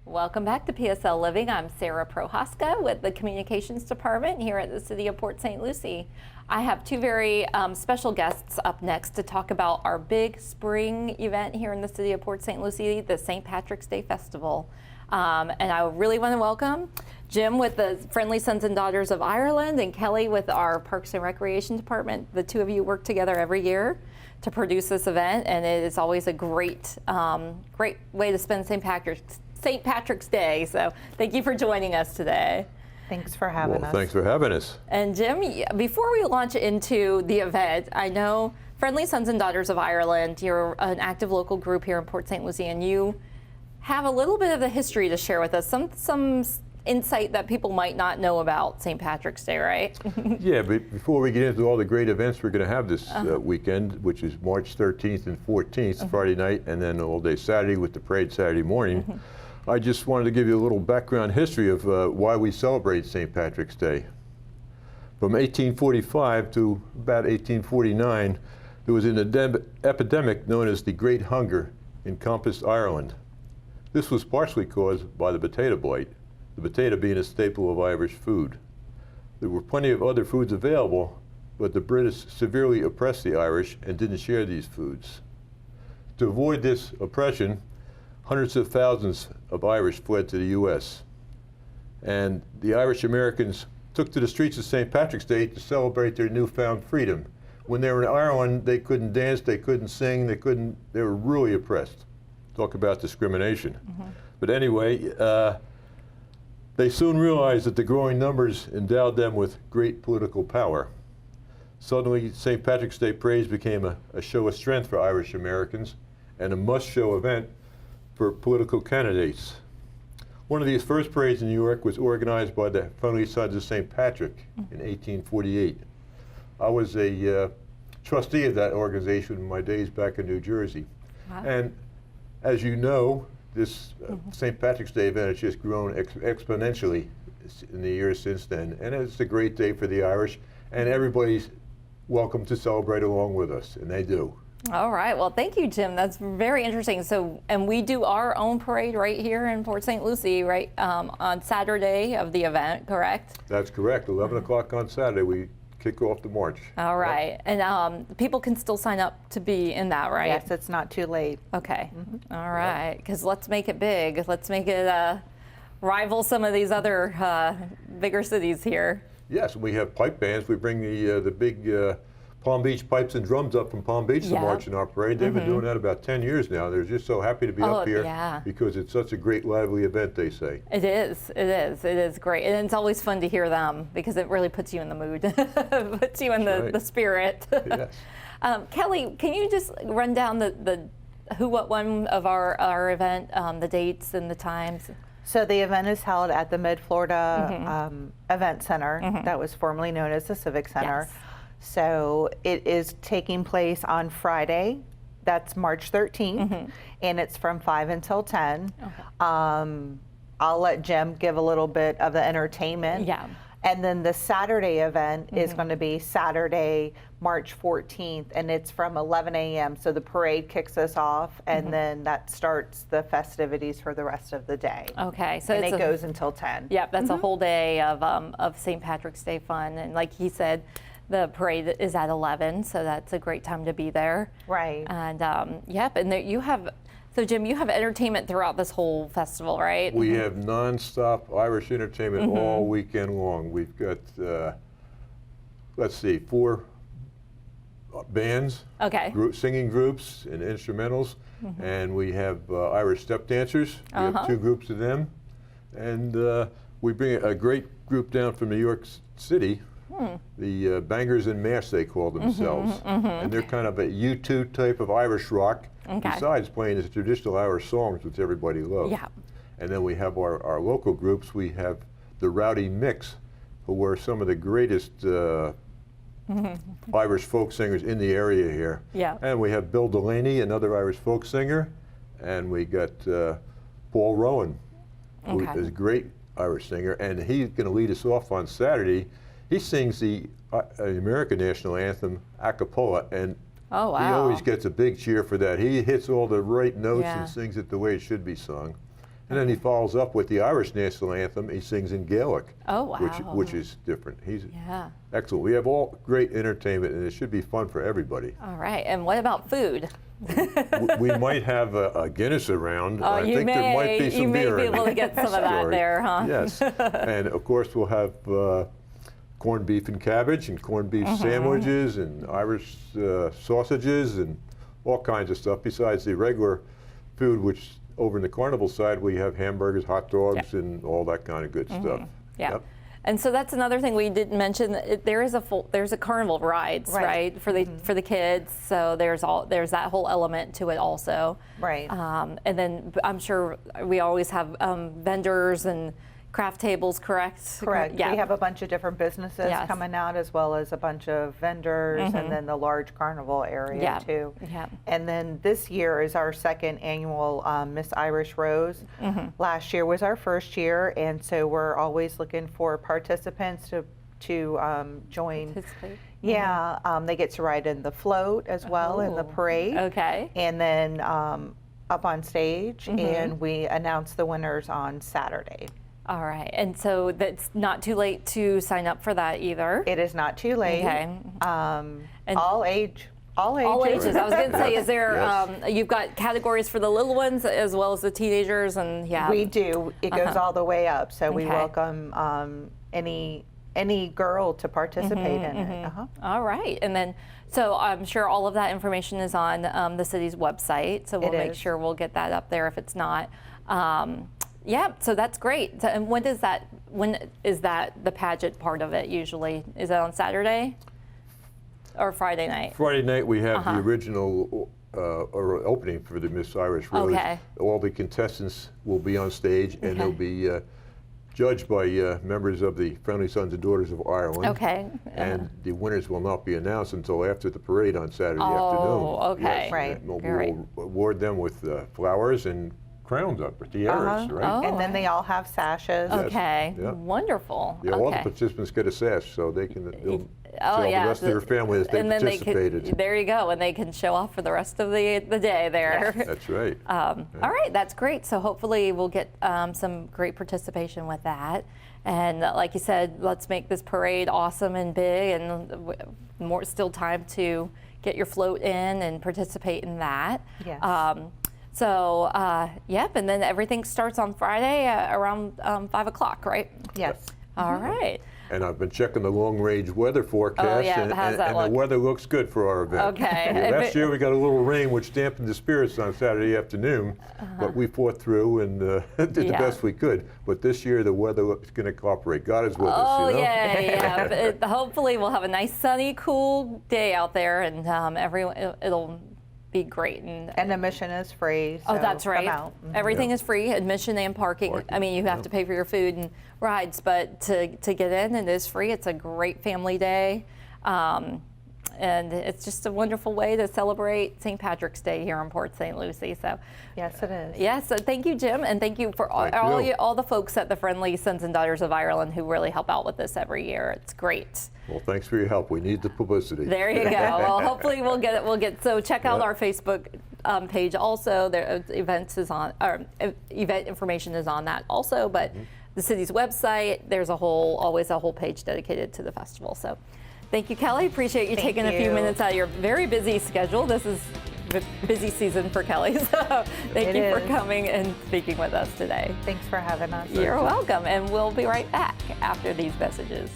Welcome back to PSL Living. I'm Sarah Prohaska with the Communications Department here at the City of Port St. Lucie. I have two very special guests up next to talk about our big spring event here in the City of Port St. Lucie, the St. Patrick's Day Festival. And I really want to welcome Jim with the Friendly Sons and Daughters of Ireland and Kelly with our Parks and Recreation Department. The two of you work together every year to produce this event, and it is always a great way to spend St. Patrick's Day. So thank you for joining us today. Thanks for having us. Thanks for having us. And Jim, before we launch into the event, I know Friendly Sons and Daughters of Ireland, you're an active local group here in Port St. Lucie, and you have a little bit of the history to share with us, some insight that people might not know about St. Patrick's Day, right? Yeah, but before we get into all the great events we're going to have this weekend, which is March 13th and 14th, Friday night, and then all day Saturday with the parade Saturday morning, I just wanted to give you a little background history of why we celebrate St. Patrick's Day. From 1845 to about 1849, there was an epidemic known as the Great Hunger encompassed Ireland. This was partially caused by the potato blight, the potato being a staple of Irish food. There were plenty of other foods available, but the British severely oppressed the Irish and didn't share these foods. To avoid this oppression, hundreds of thousands of Irish fled to the U.S. And the Irish Americans took to the streets of St. Patrick's Day to celebrate their newfound freedom. When they were in Ireland, they couldn't dance, they couldn't sing, they were really oppressed. Talk about discrimination. But anyway, they soon realized that the growing numbers endowed them with great political power. Suddenly, St. Patrick's Day parades became a show of strength for Irish Americans and a must-show event for political candidates. One of these first parades in New York was organized by the Friendly Sons of St. Patrick in 1848. I was a trustee of that organization in my days back in New Jersey. Wow. And as you know, this St. Patrick's Day event has just grown exponentially in the years since then. And it's a great day for the Irish, and everybody's welcome to celebrate along with us, and they do. All right. Well, thank you, Jim. That's very interesting. So, and we do our own parade right here in Port St. Lucie, right, on Saturday of the event, correct? That's correct. 11 o'clock on Saturday, we kick off the march. All right. Yep. And people can still sign up to be in that, right? Yes, it's not too late. Okay. All right. Because let's make it big. Let's make it rival some of these other bigger cities here. Yes, we have pipe bands. We bring the big Palm Beach pipes and drums up from Palm Beach to march in our parade. They've been doing that about 10 years now. They're just so happy to be up here because it's such a great, lively event, they say. It is. It is. It is great. And it's always fun to hear them because it really puts you in the mood, puts you in the spirit. Yes. Kelly, can you just run down the who, what, when of our event, the dates and the times? So the event is held at the Mid-Florida Event Center that was formerly known as the Civic Center. Yes. So it is taking place on Friday, that's March 13th, and it's from 5 until 10. Okay. I'll let Jim give a little bit of the entertainment. Yeah. And then the Saturday event is going to be Saturday, March 14th, and it's from 11 a.m. So the parade kicks us off, and then that starts the festivities for the rest of the day. Okay, so and it goes until 10. Yep, that's a whole day of St. Patrick's Day fun, and like he said, the parade is at 11, so that's a great time to be there. Right. And yep, and there you have. So Jim, you have entertainment throughout this whole festival, right? We have nonstop Irish entertainment all weekend long. We've got, let's see, 4 bands, singing groups and instrumentals, and we have Irish step dancers. We have 2 groups of them, and we bring a great group down from New York City. The Bangers and Mash, they call themselves, and they're kind of a U2 type of Irish rock. Besides playing the traditional Irish songs, which everybody loves. Yeah. And then we have our local groups. We have the Rowdy Mix, who are some of the greatest Irish folk singers in the area here. Yeah. And we have Bill Delaney, another Irish folk singer, and we got Paul Rowan, who is a great Irish singer, and he's going to lead us off on Saturday. He sings the American national anthem a cappella, and he always gets a big cheer for that. He hits all the right notes and sings it the way it should be sung. And then he follows up with the Irish national anthem. He sings in Gaelic, Oh, wow. which is different. He's Yeah. excellent. We have all great entertainment, and it should be fun for everybody. All right. And what about food? We might have a Guinness around. Oh, I think there might be some you may beer be in able it. to get some of that Sorry. there, huh? Yes. And of course, we'll have corned beef and cabbage and corned beef Mm-hmm. sandwiches and Irish sausages and all kinds of stuff besides the regular food, which over in the carnival side, we have hamburgers, hot dogs, and all that kind of good stuff. Yeah. Yep. And so that's another thing we didn't mention. There's a carnival rides, right, for the kids. So there's that whole element to it also. Right. And then I'm sure we always have vendors and craft tables, correct? Correct. Yeah. We have a bunch of different businesses Yes. coming out, as well as a bunch of vendors, and then the large carnival area Yeah. too. Yeah. And then this year is our second annual Miss Irish Rose. Last year was our first year, and so we're always looking for participants to join. Participate. Yeah, they get to ride in the float as well in the Oh, parade. okay. And then up on stage, and we announce the winners on Saturday. All right. And so that's not too late to sign up for that either. It is not too late. Okay. And All ages. all ages. I was going to say, is there? Yes. You've got categories for the little ones as well as the teenagers, and yeah. We do. It goes all the way up. So we Okay. welcome any girl to participate in it. All right. And then, so I'm sure all of that information is on the city's website. So we'll It make is. sure we'll get that up there if it's not. Yeah. So that's great. So, and when is that the pageant part of it usually? Is that on Saturday or Friday night? Friday night, we have the original opening for the Miss Irish Rose. Okay. All the contestants will be on stage, and they'll be judged by members of the Friendly Sons and Daughters of Ireland. Okay. And the winners will not be announced until after the parade on Saturday afternoon. Oh, okay. Yes, Right. and we'll Great. award them with flowers and crowns up, tiaras, right? Oh. And then they all have sashes. Okay. Yeah. Wonderful. Yeah, all the okay. participants get a sash, so they can they'll Oh, tell yeah. the rest of their family that they and then participated. there you go, and they can show off for the rest of the day there. That's right. All right, that's great. So hopefully we'll get some great participation with that. And like you said, let's make this parade awesome and big, and more still time to get your float in and participate in that. Yes. Yep, and then everything starts on Friday around 5 o'clock, right? Yes. All right. And I've been checking the long-range weather forecast, Oh, yeah, and, how's that and look? the weather looks good for our event. Okay. Yeah, If last it- year we got a little rain, which dampened the spirits on Saturday afternoon, but we fought through and did the Yeah. best we could. But this year the weather looks going to cooperate. God is with us, Oh, you know? yeah. Hopefully we'll have a nice sunny, cool day out there, and it'll be great. And admission is free. oh, so that's come right. out. Everything is free, admission and parking. Parking, I mean, you have yeah. to pay for your food and rides, but to get in, it is free. It's a great family day. And it's just a wonderful way to celebrate St. Patrick's Day here in Port St. Lucie. So, Yes, it is. yeah, so thank you, Jim, and thank you for Thank you. all the folks at the Friendly Sons and Daughters of Ireland who really help out with this every year. It's great. Well, thanks for your help. We need the publicity. There you go. Well, hopefully we'll get it. So check out Yep. our Facebook page also. There event information is on that also, but the city's website, there's always a whole page dedicated to the festival. So thank you, Kelly. Appreciate you Thank taking a few you. minutes out of your very busy schedule. This is the busy season for Kelly. So thank It you for is. coming and speaking with us today. Thanks for having us. You're welcome. And we'll be right back after these messages.